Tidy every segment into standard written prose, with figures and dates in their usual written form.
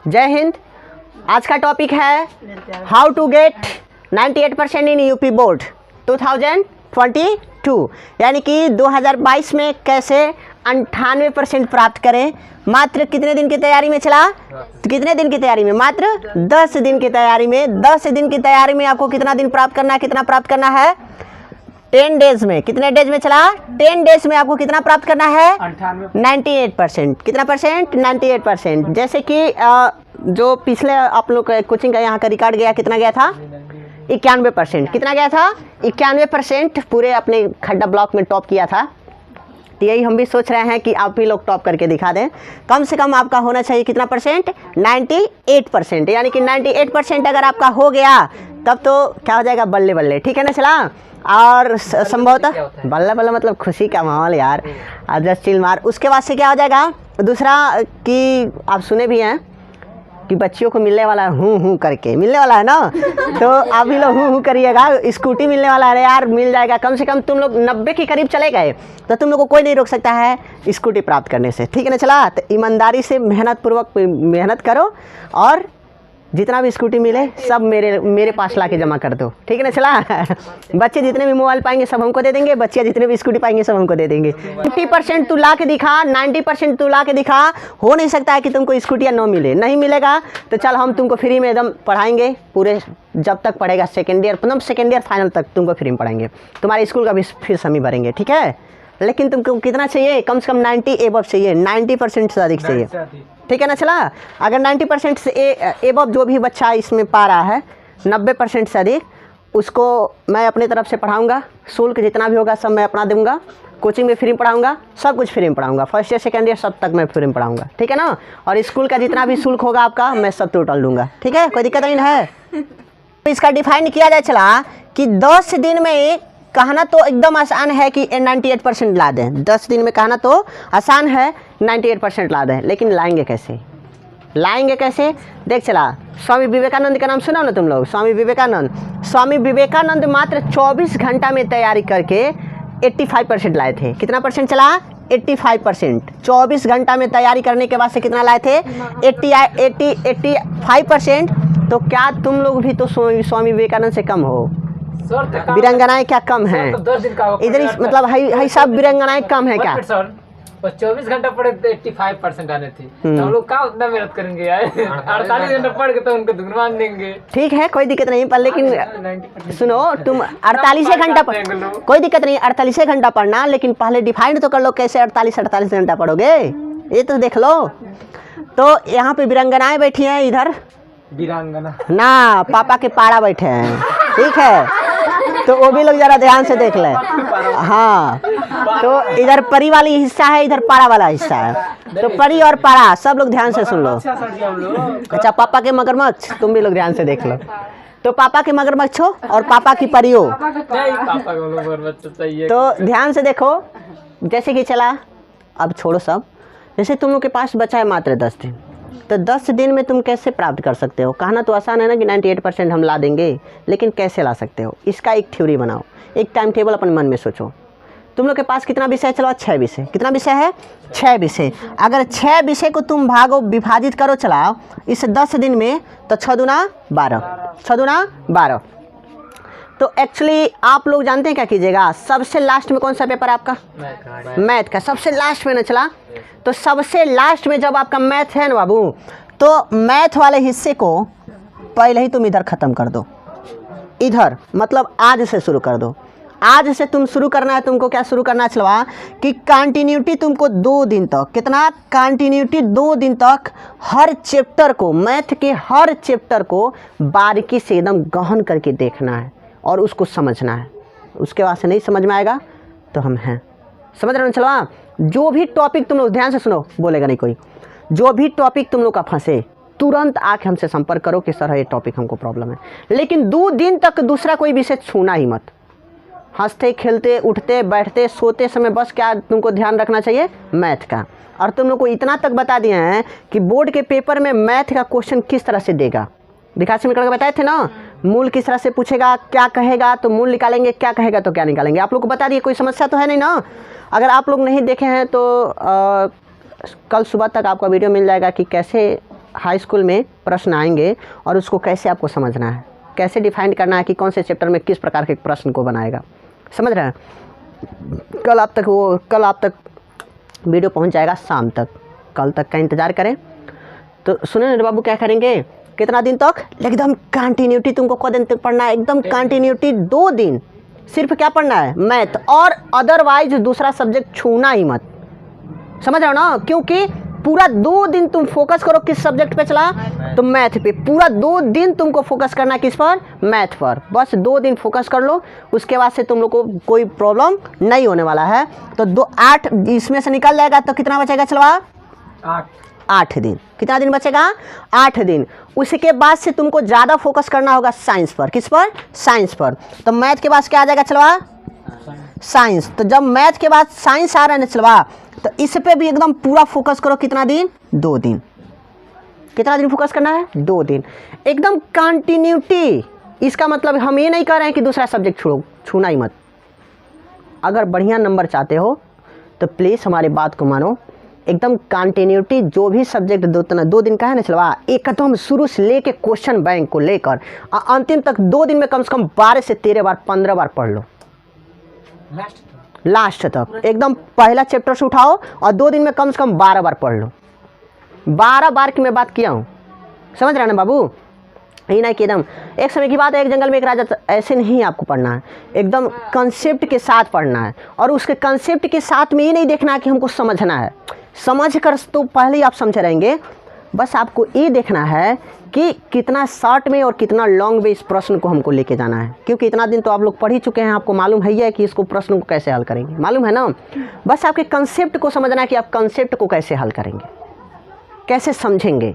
जय हिंद। आज का टॉपिक है how to get 98% in UP board 2022, यानी कि 2022 में कैसे 98% प्राप्त करें। मात्र कितने दिन की तैयारी में चला? कितने दिन की तैयारी में? मात्र 10 दिन की तैयारी में। 10 दिन की तैयारी में आपको कितना दिन प्राप्त करना है? कितना प्राप्त करना है? 10 डेज में। कितने डेज में चला? 10 डेज में आपको कितना प्राप्त करना है? 98%। कितना परसेंट? 98%। जैसे कि जो पिछले आप लोग कोचिंग का यहाँ का रिकॉर्ड गया, कितना गया था? 91%। कितना गया था? 91% पूरे अपने खड्डा ब्लॉक में टॉप किया था। तो यही हम भी सोच रहे हैं कि आप भी लोग टॉप करके दिखा दें। कम से कम आपका होना चाहिए कितना परसेंट? 98%। यानी कि 98% अगर आपका हो गया तब तो क्या हो जाएगा? बल्ले बल्ले। ठीक है ना? चला। और संभवतः बल्ला बल्ला मतलब खुशी का माहौल यार, जस्ट चिल मार। उसके बाद से क्या हो जाएगा? दूसरा कि आप सुने भी हैं कि बच्चियों को मिलने वाला है हूँ करके, मिलने वाला है ना, तो आप भी लोग हूँ करिएगा। स्कूटी मिलने वाला है यार, मिल जाएगा। कम से कम तुम लोग 90 के करीब चले गए तो तुम लोग को कोई नहीं रोक सकता है स्कूटी प्राप्त करने से। ठीक है ना? चला। तो ईमानदारी से मेहनत पूर्वक मेहनत करो और जितना भी स्कूटी मिले सब मेरे पास ला के जमा कर दो। ठीक है ना? चला। बच्चे जितने भी मोबाइल पाएंगे सब हमको दे देंगे, बच्चे जितने भी स्कूटी पाएंगे सब हमको दे देंगे। 50% तू ला के दिखा, 90% तू ला के दिखा। हो नहीं सकता है कि तुमको स्कूटियाँ न मिले। नहीं मिलेगा तो चल हम तुमको फ्री में एकदम पढ़ाएंगे पूरे, जब तक पढ़ेगा सेकेंड ईयर फाइनल तक तुमको फ्री में पढ़ाएंगे। तुम्हारे स्कूल का भी फीस हम ही भरेंगे। ठीक है? लेकिन तुमको कितना चाहिए? कम से कम 90 एबव चाहिए, 90% से अधिक चाहिए। ठीक है ना? चला। अगर 90% से एबव जो भी बच्चा इसमें पा रहा है, 90% से अधिक, उसको मैं अपने तरफ से पढ़ाऊंगा। शुल्क जितना भी होगा सब मैं अपना दूंगा। कोचिंग में फ्री में पढ़ाऊंगा, सब कुछ फ्री में पढ़ाऊंगा। फर्स्ट ईयर सेकेंड ईयर सब तक मैं फ्री में पढ़ाऊंगा। ठीक है ना? और स्कूल का जितना भी शुल्क होगा आपका मैं सब टोटल दूंगा। ठीक है? कोई दिक्कत नहीं है। इसका डिफाइन किया जाए चला कि 10 दिन में कहना तो एकदम आसान है कि 98% ला दें। 10 दिन में कहना तो आसान है 98% ला दें, लेकिन लाएंगे कैसे? लाएंगे कैसे? देख चला, स्वामी विवेकानंद का नाम सुना ना तुम लोग? स्वामी विवेकानंद मात्र 24 घंटा में तैयारी करके 85% लाए थे। कितना परसेंट चला? 85%। 24 घंटा में तैयारी करने के बाद से कितना लाए थे? 85%। तो क्या तुम लोग भी तो स्वामी विवेकानंद से कम हो? वीरांगनाएं क्या कम है? इधर मतलब हाई सब वीरांगनाएं कम है क्या? 24 घंटा पढ़े तो 85% आने थे। तो हम लोग क्या उतना मेहनत करेंगे यार? 48 घंटा पढ़ के तो उनको दुगना देंगे। ठीक है, कोई दिक्कत नहीं, पर लेकिन सुनो, तुम 48 घंटा कोई दिक्कत नहीं, 48 घंटा पढ़ना, लेकिन पहले डिफाइन तो कर लो कैसे 48 घंटा पढ़ोगे, ये तो देख लो। तो यहाँ पे वीरांगनाएं बैठी हैं, इधर वीरांगना ना पापा के पारा बैठे हैं। ठीक है? तो वो भी लोग जरा ध्यान से देख लें। हाँ, तो इधर परी वाली हिस्सा है, इधर पारा वाला हिस्सा है। तो परी और पारा सब लोग ध्यान से सुन लो। अच्छा, पापा के मगरमच्छ तुम भी लोग ध्यान से देख लो। तो पापा के मगरमच्छ हो और पापा की परी हो। तो ध्यान से देखो। जैसे कि चला, अब छोड़ो सब। जैसे तुम लोग के पास बचा है मात्र 10 दिन, तो 10 दिन में तुम कैसे प्राप्त कर सकते हो? कहना तो आसान है ना कि 98% हम ला देंगे, लेकिन कैसे ला सकते हो? इसका एक थ्योरी बनाओ, एक टाइम टेबल अपने मन में सोचो। तुम लोग के पास कितना विषय? चलो 6 विषय। कितना विषय है? 6 विषय। अगर 6 विषय को तुम भागो, विभाजित करो चलाओ इस 10 दिन में, तो 6 दूना 12, 6 दूना 12। तो एक्चुअली आप लोग जानते हैं क्या कीजिएगा? सबसे लास्ट में कौन सा पेपर है आपका? मैथ का। सबसे लास्ट में ना चला, तो सबसे लास्ट में जब आपका मैथ है ना बाबू, तो मैथ वाले हिस्से को पहले ही तुम इधर ख़त्म कर दो। इधर मतलब आज से शुरू कर दो। आज से तुम शुरू करना है। तुमको क्या शुरू करना है चलवा कि कंटिन्यूटी तुमको 2 दिन तक, कितना कंटिन्यूटी? 2 दिन तक हर चैप्टर को, मैथ के हर चैप्टर को बारीकी से एकदम गहन करके देखना है और उसको समझना है। उसके बाद से नहीं समझ में आएगा तो हम हैं। समझ रहे हो चलवा? जो भी टॉपिक तुम लोग ध्यान से सुनो, बोलेगा नहीं कोई। जो भी टॉपिक तुम लोग का फंसे, तुरंत आके हमसे संपर्क करो कि सर ये टॉपिक हमको प्रॉब्लम है। लेकिन 2 दिन तक दूसरा कोई विषय छूना ही मत। हंसते खेलते उठते बैठते सोते समय बस क्या तुमको ध्यान रखना चाहिए? मैथ का। और तुम लोग को इतना तक बता दिए हैं कि बोर्ड के पेपर में मैथ का क्वेश्चन किस तरह से देगा। दिखासी में करके बताए थे ना, मूल किस तरह से पूछेगा, क्या कहेगा तो मूल निकालेंगे, क्या कहेगा तो क्या निकालेंगे। आप लोग को बता दिए, कोई समस्या तो है नहीं ना? अगर आप लोग नहीं देखे हैं तो कल सुबह तक आपका वीडियो मिल जाएगा कि कैसे हाई स्कूल में प्रश्न आएंगे और उसको कैसे आपको समझना है, कैसे डिफाइन करना है कि कौन से चैप्टर में किस प्रकार के प्रश्न को बनाएगा, समझ रहे हैं। कल आप तक वीडियो पहुंच जाएगा शाम तक, कल तक का इंतज़ार करें। तो सुने ना बाबू, क्या करेंगे कितना दिन तक, एकदम कंटिन्यूटी तुमको को दिन तक पढ़ना है, एकदम कंटिन्यूटी 2 दिन सिर्फ क्या पढ़ना है, मैथ, और अदरवाइज दूसरा सब्जेक्ट छूना ही मत, समझ रहे हो ना। क्योंकि पूरा 2 दिन तुम फोकस करो किस सब्जेक्ट पे चला, तो मैथ पे। पूरा 2 दिन तुमको फोकस करना है किस पर, मैथ पर। बस 2 दिन फोकस कर लो, उसके बाद से तुम लोग को कोई प्रॉब्लम नहीं होने वाला है। तो 8 इसमें से निकल जाएगा तो कितना बचेगा, चलवा 8 दिन। कितना दिन बचेगा, 8 दिन। उसके बाद से तुमको ज़्यादा फोकस करना होगा साइंस पर। किस पर, साइंस पर। तो मैथ के बाद क्या आ जाएगा, चलवा साइंस। तो जब मैथ के बाद साइंस आ रहा है ना चलवा, तो इस पे भी एकदम पूरा फोकस करो। कितना दिन, 2 दिन। कितना दिन फोकस करना है, 2 दिन, एकदम कंटिन्यूटी। इसका मतलब हम ये नहीं कह रहे हैं कि दूसरा सब्जेक्ट छूना ही मत। अगर बढ़िया नंबर चाहते हो तो प्लीज़ हमारी बात को मानो, एकदम कंटिन्यूटी। जो भी सब्जेक्ट 2 दिन का है ना चलवा, एकदम शुरू से लेके क्वेश्चन बैंक को लेकर अंतिम तक 2 दिन में कम से कम 12 से 13 बार 15 बार पढ़ लो, लास्ट तक। एकदम पहला चैप्टर से उठाओ और 2 दिन में कम से कम 12 बार पढ़ लो। 12 बार की मैं बात किया हूँ, समझ रहे हैं ना बाबू। यही नहीं कि एकदम एक समय की बात है, एक जंगल में एक राजा, ऐसे नहीं आपको पढ़ना है, एकदम कंसेप्ट के साथ पढ़ना है। और उसके कंसेप्ट के साथ में ये नहीं देखना है कि हमको समझना है, समझ कर तो पहले ही आप समझ रहेंगे। बस आपको ये देखना है कि कितना शॉर्ट में और कितना लॉन्ग में इस प्रश्न को हमको लेके जाना है। क्योंकि इतना दिन तो आप लोग पढ़ ही चुके हैं, आपको मालूम है कि इसको प्रश्न को कैसे हल करेंगे, मालूम है ना। बस आपके कंसेप्ट को समझना है कि आप कंसेप्ट को कैसे हल करेंगे, कैसे समझेंगे।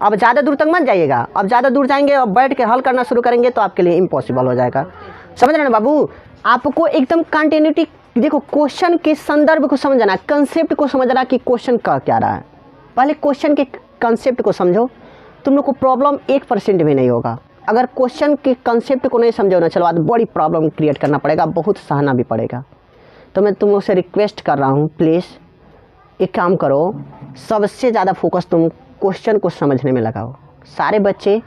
अब ज़्यादा दूर तक मत जाइएगा, अब ज़्यादा दूर जाएंगे और बैठ के हल करना शुरू करेंगे तो आपके लिए इम्पॉसिबल हो जाएगा, समझ रहे हैं ना बाबू। आपको एकदम कंटिन्यूटी, देखो क्वेश्चन के संदर्भ को समझना, कंसेप्ट को समझना कि क्वेश्चन का क्या रहा है। पहले क्वेश्चन के कंसेप्ट को समझो, तुम लोग को प्रॉब्लम 1% भी नहीं होगा। अगर क्वेश्चन के कंसेप्ट को नहीं समझो ना चलो, तो बड़ी प्रॉब्लम क्रिएट करना पड़ेगा, बहुत सहना भी पड़ेगा। तो मैं तुम लोग से रिक्वेस्ट कर रहा हूँ, प्लीज़ एक काम करो, सबसे ज़्यादा फोकस तुम क्वेश्चन को समझने में लगाओ। सारे बच्चे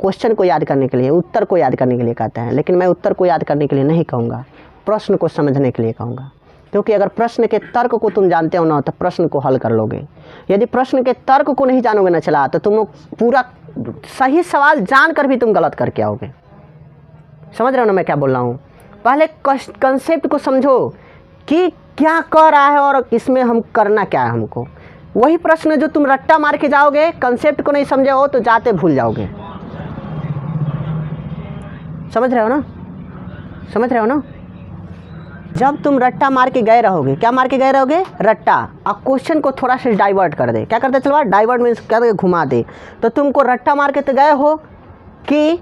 क्वेश्चन को याद करने के लिए, उत्तर को याद करने के लिए कहते हैं, लेकिन मैं उत्तर को याद करने के लिए नहीं कहूँगा, प्रश्न को समझने के लिए कहूँगा। क्योंकि अगर प्रश्न के तर्क को तुम जानते हो ना, तो प्रश्न को हल कर लोगे। यदि प्रश्न के तर्क को नहीं जानोगे ना चला, तो तुम लोग पूरा सही सवाल जान कर भी तुम गलत करके आओगे। समझ रहे हो ना मैं क्या बोल रहा हूँ। पहले कंसेप्ट को समझो कि क्या कर रहा है और इसमें हम करना क्या है हमको। वही प्रश्न जो तुम रट्टा मार के जाओगे, कंसेप्ट को नहीं समझे हो तो जाते भूल जाओगे। समझ रहे हो ना, समझ रहे हो ना। जब तुम रट्टा मार के गए रहोगे, क्या मार के गए रहोगे, रट्टा, और क्वेश्चन को थोड़ा सा डाइवर्ट कर दे, क्या करते चलो, डाइवर्ट मीन्स करके घुमा दे। तो तुमको रट्टा मार के तो गए हो कि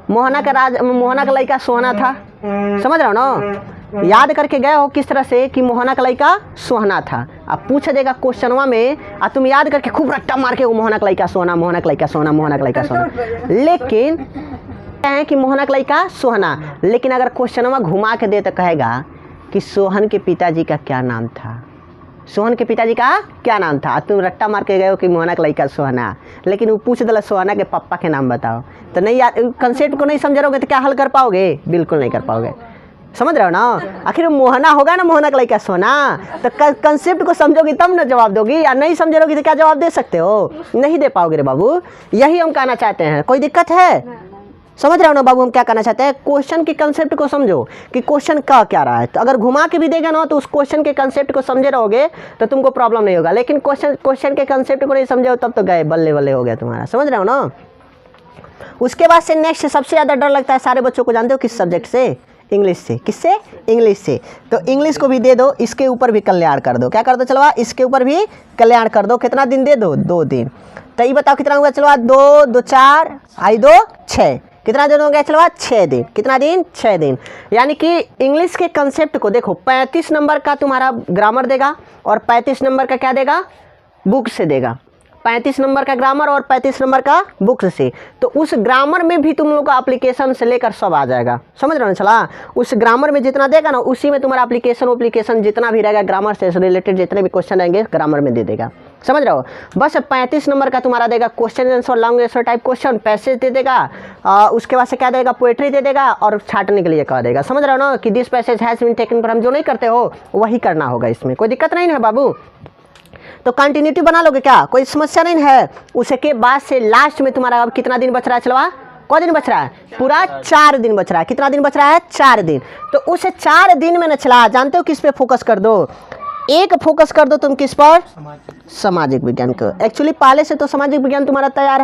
मोहना का लड़का सोहना था, समझ रहे हो ना। याद करके गए हो किस तरह से कि मोहना का लड़का सोहना था। अब पूछ देगा क्वेश्चनवा में, और तुम याद करके खूब रट्टा मार के मोहना का लड़का सोहना, मोहना का लड़का सोहना, मोहना का लड़का सोहना। लेकिन है कि मोहना का लड़का सोहना, लेकिन अगर क्वेश्चनवा घुमा के दे तो कहेगा कि सोहन के पिताजी का क्या नाम था, सोहन के पिताजी का क्या नाम था। तुम रट्टा मार के गए हो कि मोहना का लड़का सोहना, लेकिन वो पूछ दिला सोहना के पापा के नाम बताओ। तो नहीं याद, कंसेप्ट को नहीं समझ रहोगे तो क्या हल कर पाओगे, बिल्कुल नहीं कर पाओगे। समझ रहे हो ना। आखिर मोहना होगा ना, मोहना का लड़का सोना, तो कंसेप्ट को समझोगी तब ना जवाब दोगी, या नहीं समझोगी तो क्या जवाब दे सकते हो, नहीं दे पाओगे रे बाबू। यही हम कहना चाहते हैं, कोई दिक्कत है। समझ रहे हो ना बाबू हम क्या करना चाहते हैं। क्वेश्चन के कंसेप्ट को समझो कि क्वेश्चन का क्या रहा है। तो अगर घुमा के भी देगा ना, तो उस क्वेश्चन के कंसेप्ट को समझे रहोगे तो तुमको प्रॉब्लम नहीं होगा। लेकिन क्वेश्चन के कंसेप्ट को नहीं समझो तब तो गए, बल्ले बल्ले हो गया तुम्हारा। समझ रहे हो ना। उसके बाद से नेक्स्ट सबसे ज़्यादा डर लगता है सारे बच्चों को, जानते हो किस सब्जेक्ट से, इंग्लिश से। किससे, इंग्लिश से। तो इंग्लिश को भी दे दो, इसके ऊपर भी कल्याण कर दो। क्या कर दो चलवा, इसके ऊपर भी कल्याण कर दो। कितना दिन दे दो, 2 दिन। तो ये बताओ कितना होगा चलवा, 2 2 4 आई 2 6, कितना दिन हो गया चलवा, 6 दिन। कितना दिन, 6 दिन। यानी कि इंग्लिश के कंसेप्ट को देखो, 35 नंबर का तुम्हारा ग्रामर देगा और 35 नंबर का क्या देगा, बुक से देगा। 35 नंबर का ग्रामर और 35 नंबर का बुक से। तो उस ग्रामर में भी तुम लोग का एप्लीकेशन से लेकर सब आ जाएगा। समझ रहे हो ना चला। उस ग्रामर में जितना देगा ना, उसी में तुम्हारा एप्लीकेशन जितना भी रहेगा, ग्रामर से रिलेटेड जितने भी क्वेश्चन आएंगे ग्रामर में दे देगा। समझ रहे हो। बस 35 नंबर का तुम्हारा देगा question answer, long answer type question, passage दे देगा, उसके बाद से क्या देगा, पोएट्री दे देगा और छाटने के लिए कह देगा। समझ रहे हो ना कि this passage has been taken, पर हम जो नहीं करते हो वही करना होगा, इसमें कोई दिक्कत नहीं है बाबू। तो कंटिन्यूटी बना लोगे क्या, कोई समस्या नहीं है। उसके बाद से लास्ट में तुम्हारा अब कितना दिन बच रहा है चलवा, कौ दिन बच रहा है, पूरा 4 दिन बच रहा है। कितना दिन बच रहा है, 4 दिन। तो उस 4 दिन में न चला, जानते हो किस पे फोकस कर दो, एक फोकस कर दो तुम किस पर, सामाजिक विज्ञान को। एक्चुअली पहले से तो सामाजिक विज्ञान तुम्हारा तैयार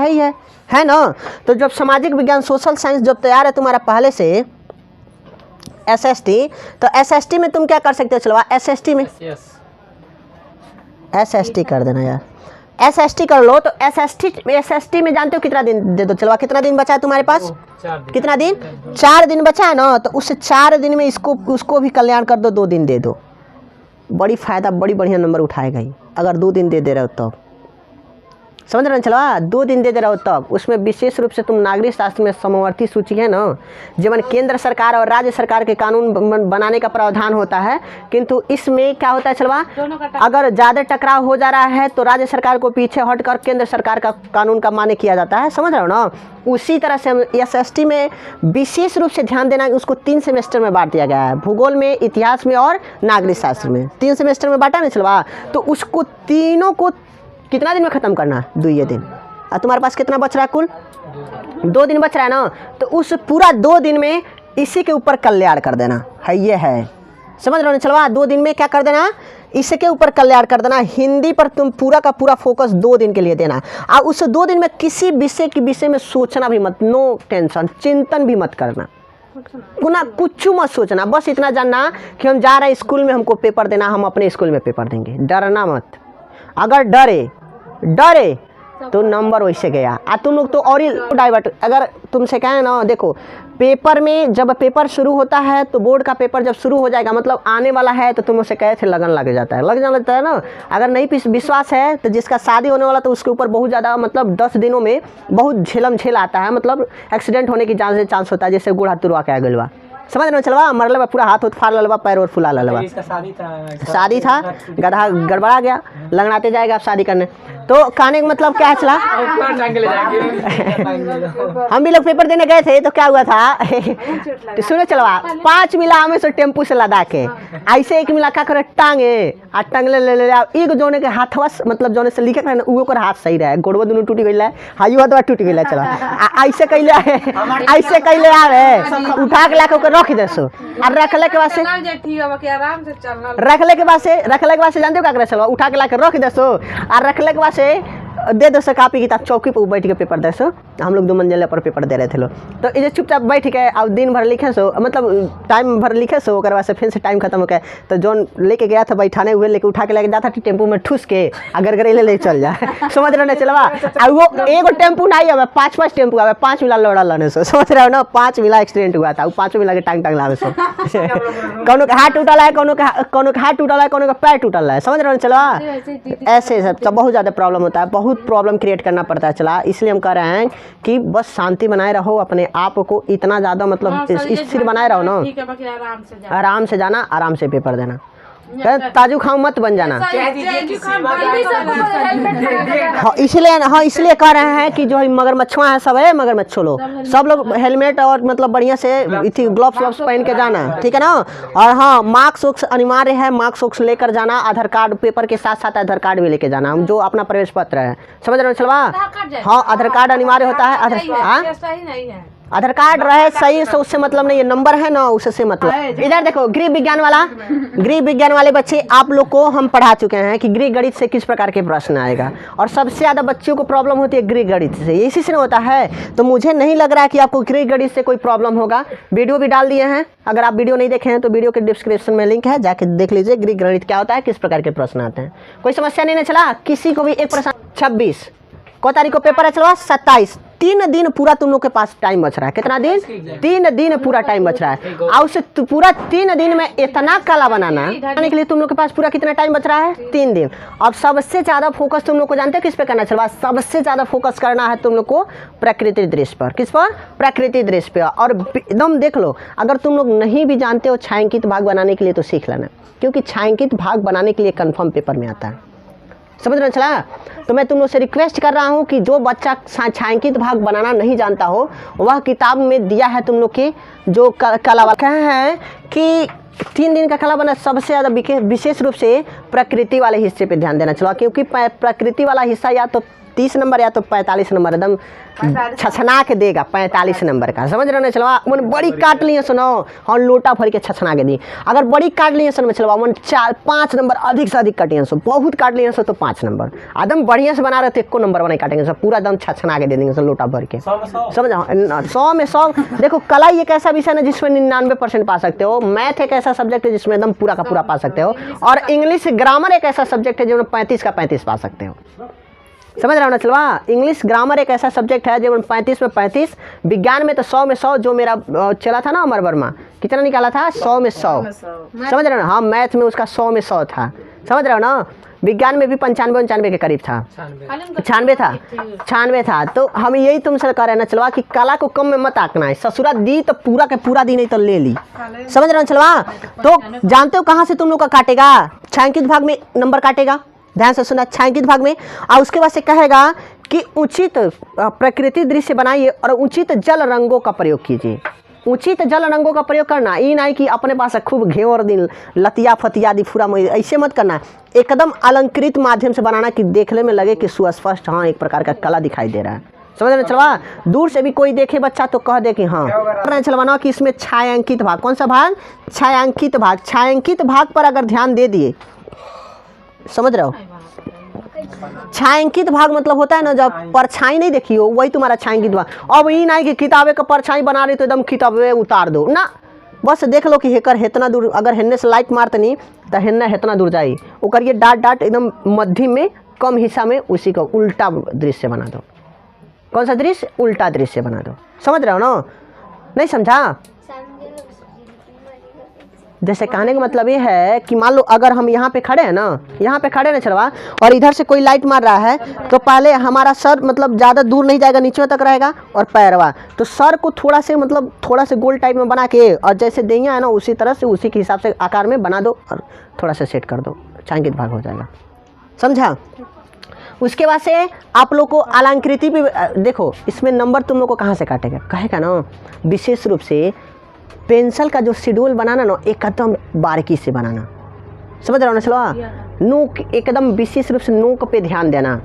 है ना। तो जब सामाजिक विज्ञान सोशल साइंस जब तैयार है तुम्हारा पहले से एसएसटी, तो एसएसटी में तुम क्या कर सकते हो चलवा, एसएसटी में एसएसटी कर देना यार, एसएसटी कर लो। तो एसएसटी में जानते हो कितना दिन दे दो चलवा, कितना दिन बचा है तुम्हारे पास, कितना दिन, 4 दिन बचा है ना। तो उस 4 दिन में उसको भी कल्याण कर दो, 2 दिन दे दो, बड़ी फ़ायदा, बड़ी बढ़िया नंबर उठाएगा ही अगर 2 दिन दे रहे हो तो। समझ रहे हैं चलवा, 2 दिन दे रहे हो तब। उसमें विशेष रूप से तुम नागरिक शास्त्र में समवर्ती सूची है ना, जीवन केंद्र सरकार और राज्य सरकार के कानून बनाने का प्रावधान होता है, किंतु इसमें क्या होता है चलवा, अगर ज़्यादा टकराव हो जा रहा है तो राज्य सरकार को पीछे हटकर केंद्र सरकार का कानून का मान्य किया जाता है। समझ रहे हो ना। उसी तरह से हम एसएसटी में विशेष रूप से ध्यान देना, उसको 3 सेमेस्टर में बांट दिया गया है, भूगोल में, इतिहास में और नागरिक शास्त्र में 3 सेमेस्टर में बांटा नहीं चलवा। तो उसको तीनों को कितना दिन में ख़त्म करना, 2 दिन। और तुम्हारे पास कितना बच रहा है, कुल 2 दिन बच रहा है ना। तो उस पूरा 2 दिन में इसी के ऊपर कल्याण कर देना है, ये है। समझ रहे हो चलवा, 2 दिन में क्या कर देना, इसके ऊपर कल्याण कर देना। हिंदी पर तुम पूरा का पूरा फोकस 2 दिन के लिए देना। और उस 2 दिन में किसी विषय में सोचना भी मत, नो टेंशन, चिंतन भी मत करना, कुछ मत सोचना। बस इतना जानना कि हम जा रहे हैं स्कूल में, हमको पेपर देना, हम अपने स्कूल में पेपर देंगे, डरना मत। अगर डरे तो नंबर वैसे गया। तुम लोग तो और ही डाइवर्ट, अगर तुमसे कहें ना, देखो पेपर में जब पेपर शुरू होता है तो बोर्ड का पेपर जब शुरू हो जाएगा मतलब आने वाला है, तो तुम उससे कहे थे लगन लग जाता है, लग जाता है ना। अगर नहीं विश्वास है तो जिसका शादी होने वाला तो उसके ऊपर बहुत ज़्यादा मतलब 10 दिनों में बहुत झेल आता है, मतलब एक्सीडेंट होने की चांस होता है, जैसे गुड़ हाथ तुरवा के आ गलवा। समझ रहे चलवा, मरल पूरा हाथ फाड़ ललवा, पैर और फुला ललवा। शादी था, गधा गड़बड़ा गया, लगनाते जाएगा आप शादी करने। तो कहने का मतलब क्या है चला, हम भी लोग पेपर देने गए थे तो क्या हुआ था तो सुनो चलवा, 5 मिला हमें से टेम्पू से लदा के, ऐसे एक मिला क्या करे टांगे आ टंगले ले एक जोने के हाथवा मतलब जोने से लिखे ना वो कर हाथ सही रहे, गोड़वा दोनों टूट गई है, हाइयो हाथ टूट गई है। चला ऐसे कैले आवे उठा के लाके रख दे सो, और रखले के बाद से जानते हो क्या करे चलो, उठा के लाके रख दे सो, और रखले के बाद से दे दो कापी किताब चौकी पर बैठ के पेपर दे सो। हम लोग 2 मंजिल पर पेपर दे रहे थे लोग, तो ये चुपचाप बैठ के अब दिन भर लिखे सो, मतलब टाइम भर लिखे सो, और से फिर से टाइम खत्म हो गया तो जोन लेके गया था बैठाने हुए लेके उठा के लेके जाता था टेम्पू में ठूस के अगर गरेले ले चल जाए। समझ रहे हो ना चलवा, अब वो एगो टेम्पू नहीं आवे, 5 टेम्पू आवे, 5 मिला लौड़ा लाने सो। समझ रहे हो ना, 5 मिला एक्सीडेंट हुआ था, 5 मिला के टांग लावे सो। कौनो का हाथ टूटल है, कौनो का हाथ टूटल है, कौनो का पैर टूटल है। समझ रहे हो ना चलवा, ऐसे सब बहुत ज़्यादा प्रॉब्लम होता है, बहुत प्रॉब्लम क्रिएट करना पड़ता है। चला इसलिए हम कह रहे हैं कि बस शांति बनाए रहो, अपने आप को इतना ज़्यादा मतलब स्थिर बनाए रहो ना, आराम से जाना, आराम से पेपर देना, ताजू खाओ मत बन जाना। इसलिए कह रहे हैं कि जो मगरमच्छुआ है सब है, मगरमच्छ लोग सब लोग हेलमेट और मतलब बढ़िया से ग्लव्स पहन के जाना, ठीक है ना। और हाँ, मार्क्स अनिवार्य है, मार्क्स लेकर जाना, आधार कार्ड पेपर के साथ साथ आधार कार्ड भी लेके जाना, जो अपना प्रवेश पत्र है। समझ रहे हो चलवा, हाँ आधार कार्ड अनिवार्य होता है, आधार कार्ड रहे सही से उससे मतलब नहीं है, नंबर है ना उससे मतलब। इधर देखो गृह विज्ञान वाले बच्चे आप लोग को हम पढ़ा चुके हैं कि गृह गणित से किस प्रकार के प्रश्न आएगा, और सबसे ज़्यादा बच्चों को प्रॉब्लम होती है गृह गणित से, इसी से होता है। तो मुझे नहीं लग रहा है कि आपको गृह गणित से कोई प्रॉब्लम होगा। वीडियो भी डाल दिए हैं, अगर आप वीडियो नहीं देखे हैं तो वीडियो के डिस्क्रिप्शन में लिंक है, जाके देख लीजिए गृह गणित क्या होता है, किस प्रकार के प्रश्न आते हैं। कोई समस्या नहीं ना चला, किसी को भी एक प्रश्न 26 को तारीख को पेपर है चलो 27, 3 दिन पूरा तुम लोग के पास टाइम बच रहा है। कितना दिन, 3 दिन पूरा टाइम बच रहा है, और उसे पूरा 3 दिन में इतना काला बनाने के लिए तुम लोग के पास पूरा कितना टाइम बच रहा है, 3 दिन। अब सबसे ज़्यादा फोकस तुम लोग को जानते हो किस पे करना चलवा, सबसे ज़्यादा फोकस करना है तुम लोग को प्रकृति दृश्य पर। किस पर, प्रकृति दृश्य पे। और एकदम देख लो, अगर तुम लोग नहीं भी जानते हो छायांकित भाग बनाने के लिए तो सीख लेना, क्योंकि छायांकित भाग बनाने के लिए कन्फर्म पेपर में आता है। समझ रहे चला। तो मैं तुम लोग से रिक्वेस्ट कर रहा हूँ कि जो बच्चा छायांकित भाग बनाना नहीं जानता हो, वह किताब में दिया है तुम लोग की जो कला वाला क्या है कि 3 दिन का कला बना सबसे ज़्यादा विशेष रूप से प्रकृति वाले हिस्से पे ध्यान देना चलो, क्योंकि प्रकृति वाला हिस्सा या तो 30 नंबर या तो 45 नंबर एकदम छछना के देगा 45 नंबर का। समझ रहे हो ना चलो। मन बड़ी काट लिए सुनो हाँ लोटा भर के छछना के दी। अगर बड़ी काट लिए सुनो चलो मन 4-5 नंबर अधिक से अधिक काटिए सो, बहुत काट लिए सो तो 5 नंबर एकदम बढ़िया से बना रहे थे, एको नंबर बनाई काटेंगे सब पूरा एकदम छछना के दे देंगे सब लोटा भर के। समझ 100 में 100। देखो कला एक ऐसा विषय है जिसमें 99% पा सकते हो, मैथ एक ऐसा सब्जेक्ट है जिसमें एकदम पूरा का पूरा पा सकते हो, और इंग्लिश ग्रामर एक ऐसा सब्जेक्ट है जिसमें 35 का 35 पा सकते हो। समझ रहे हो ना चलवा। इंग्लिश ग्रामर एक ऐसा सब्जेक्ट है जो 35 में 35, विज्ञान में तो 100 में 100 जो मेरा चला था ना अमर वर्मा कितना निकाला था 100 में 100। समझ रहे हो ना। हाँ मैथ में उसका 100 में 100 था। समझ रहे हो ना। विज्ञान में भी 95 के करीब था, 96 था। तो हम यही तुमसे कह रहे हैं ना चलवा कि कला को कम में मत आंकना है, ससुरा दी तो पूरा के पूरा दी नहीं तो ले ली। समझ रहे हो चलवा। तो जानते हो कहाँ से तुम लोग का काटेगा, छायांकित भाग में नंबर काटेगा, ध्यान से सुना, छायांकित भाग में। और उसके बाद से कहेगा कि उचित प्रकृति दृश्य बनाइए और उचित जल रंगों का प्रयोग कीजिए। उचित जल रंगों का प्रयोग करना ये नहीं कि अपने पास खूब घेवर दिन लतिया फतिया दी पूरा ऐसे मत करना, एकदम अलंकृत माध्यम से बनाना कि देखने में लगे कि सुस्पष्ट हाँ एक प्रकार का कला दिखाई दे रहा है। समझ रहे चलवा। दूर से भी कोई देखे बच्चा तो कह दे कि हाँ चलवाना कि इसमें छायांकित भाग, कौन सा भाग, छायांकित भाग। छायांकित भाग पर अगर ध्यान दे दिए, समझ रहे हो। छायांकित भाग मतलब होता है ना जब परछाई नहीं देखी हो वही तुम्हारा छायांकित भाग। अब ये नहीं कि किताबे का परछाई बना रही तो एकदम किताबे उतार दो ना, बस देख लो कि हेकर हेतना दूर, अगर हेन्ने से लाइट मारते नहीं तो हेन्ना हेतना दूर जाई, वो करिए डाट डाट एकदम मध्यम में कम हिस्सा में उसी का उल्टा दृश्य बना दो। कौन सा दृश्य, उल्टा दृश्य बना दो। समझ रहे हो ना, नहीं समझा। जैसे कहने का मतलब ये है कि मान लो अगर हम यहाँ पे खड़े हैं ना, यहाँ पे खड़े ना चलवा, और इधर से कोई लाइट मार रहा है तो पहले हमारा सर मतलब ज़्यादा दूर नहीं जाएगा, नीचे तक रहेगा, और पैरवा तो सर को थोड़ा से मतलब थोड़ा से गोल टाइप में बना के और जैसे दैया है ना उसी तरह से उसी के हिसाब से आकार में बना दो और थोड़ा सा सेट कर दो, छायांकित भाग हो जाएगा। समझा। उसके बाद से आप लोग को अलंकृति भी देखो, इसमें नंबर तुम लोग को कहाँ से काटेगा, कहेगा ना विशेष रूप से पेंसिल का जो शेड्यूल बनाना ना एकदम बारीकी से बनाना। समझ रहे हो ना चलो। नोक एकदम विशेष रूप से नोक पे ध्यान देना।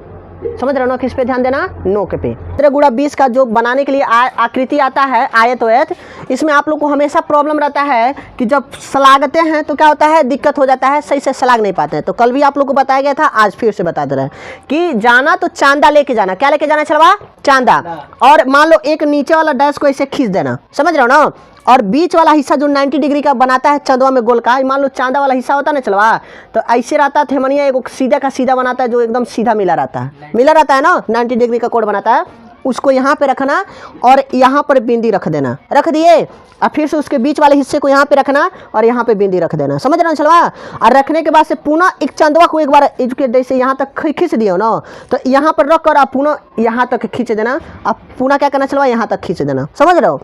समझ रहे हो ना, किस पे ध्यान देना, नोक पे। 17x20 का जो बनाने के लिए आकृति आता है आयत वयत, इसमें आप लोग को हमेशा प्रॉब्लम रहता है कि जब सलागते हैं तो क्या होता है, दिक्कत हो जाता है, सही से सलाग नहीं पाते हैं। तो कल भी आप लोग को बताया गया था, आज फिर से बता दे रहे हैं कि जाना तो चांदा लेके जाना। क्या लेके जाना चलवा, चांदा। और मान लो एक नीचे वाला डैश को ऐसे खींच देना, समझ रहे हो ना, और बीच वाला हिस्सा जो 90 डिग्री का बनाता है चंदवा में गोल का, मान लो चांदा वाला हिस्सा होता है ना चलवा, तो ऐसे रहता है थेमनिया एक सीधा का सीधा बनाता है जो एकदम सीधा मिला रहता है ना, 90 डिग्री का कोण बनाता है, उसको यहाँ पे रखना और यहाँ पर बिंदी रख देना, रख दिए, और फिर से उसके बीच वाले हिस्से को यहाँ पे रखना और यहाँ पे बिंदी रख देना। समझ रहे हो चलवा। और रखने के बाद से पुनः एक चंदवा को एक बार जैसे यहाँ तक खींच दियो ना, तो यहाँ पर रख कर आप पुनः यहाँ तक खींच देना, आप पुनः क्या करना चलवा, यहाँ तक खींच देना। समझ रहे हो।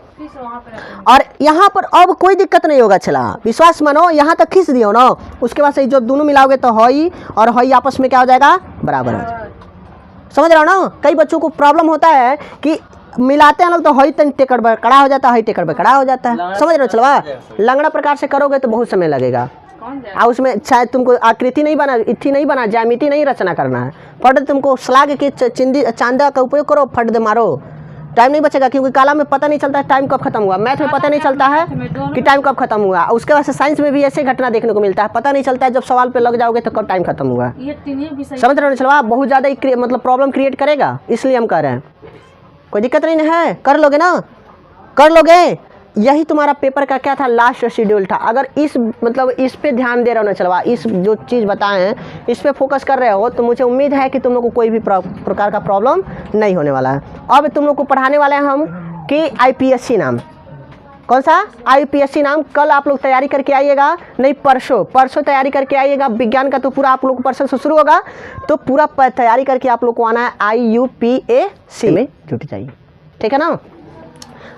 और यहाँ पर अब कोई दिक्कत नहीं होगा चला, विश्वास मानो, यहाँ तक खींच दियो ना, उसके बाद से जब दोनों मिलाओगे तो हई और हई आपस में क्या हो जाएगा, बराबर हो जाएगा। समझ रहे हो ना। कई बच्चों को प्रॉब्लम होता है कि मिलाते हैं लोग तो हई टेकड़ बकड़ा हो जाता है, हई टेकड़ बकड़ा हो जाता है। समझ रहे हो चलवा। लंगड़ा प्रकार से करोगे तो बहुत समय लगेगा, और उसमें शायद तुमको आकृति नहीं बना, इथी नहीं बना, ज्यामिति नहीं रचना करना है, फट तुमको सलाग के चांदा का उपयोग करो, फट दे मारो, टाइम नहीं बचेगा। क्योंकि कला में पता नहीं चलता है टाइम कब खत्म हुआ, मैथ में पता नहीं चलता है कि टाइम कब खत्म हुआ, उसके बाद से साइंस में भी ऐसे घटना देखने को मिलता है, पता नहीं चलता है जब सवाल पे लग जाओगे तो कब टाइम खत्म हुआ। समझ रहे हो चलवा। बहुत ज़्यादा मतलब प्रॉब्लम क्रिएट करेगा, इसलिए हम कह रहे हैं कोई दिक्कत नहीं है, कर लोगे ना, कर लोगे। यही तुम्हारा पेपर का क्या था, लास्ट शेड्यूल था। अगर इस मतलब इस पे ध्यान दे रहे हो ना चलवा, इस जो चीज़ बताए हैं इस पे फोकस कर रहे हो, तो मुझे उम्मीद है कि तुम लोग को कोई भी प्रकार का प्रॉब्लम नहीं होने वाला है। अब तुम लोग को पढ़ाने वाले हैं हम कि IPSC नाम, कौन सा, IPSC नाम। कल आप लोग तैयारी करके आइएगा, नहीं परसों तैयारी करके आइएगा। विज्ञान का तो पूरा आप लोग को परसों से शुरू होगा, तो पूरा तैयारी करके आप लोग को आना है IUPAC में जुट जाइए, ठीक है ना।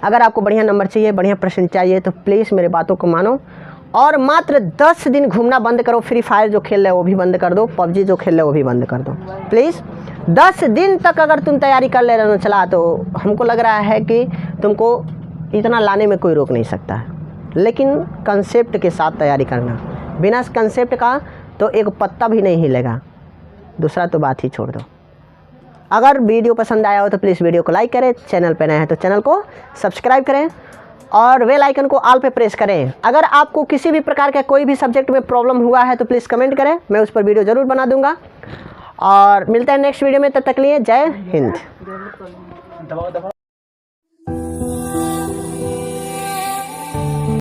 अगर आपको बढ़िया नंबर चाहिए, बढ़िया प्रश्न चाहिए, तो प्लीज़ मेरे बातों को मानो और मात्र 10 दिन घूमना बंद करो। फ्री फायर जो खेल रहे हो वो भी बंद कर दो, पबजी जो खेल रहे हो वो भी बंद कर दो प्लीज़। 10 दिन तक अगर तुम तैयारी कर ले रहे हो चला, तो हमको लग रहा है कि तुमको इतना लाने में कोई रोक नहीं सकता है। लेकिन कंसेप्ट के साथ तैयारी करना, बिना कंसेप्ट का तो एक पत्ता भी नहीं हिलेगा, दूसरा तो बात ही छोड़ दो। अगर वीडियो पसंद आया हो तो प्लीज़ वीडियो को लाइक करें, चैनल पर नए हैं तो चैनल को सब्सक्राइब करें और बेल आइकन को ऑल पे प्रेस करें। अगर आपको किसी भी प्रकार का कोई भी सब्जेक्ट में प्रॉब्लम हुआ है तो प्लीज़ कमेंट करें, मैं उस पर वीडियो ज़रूर बना दूंगा। और मिलते हैं नेक्स्ट वीडियो में, तब तक लिए जय हिंद।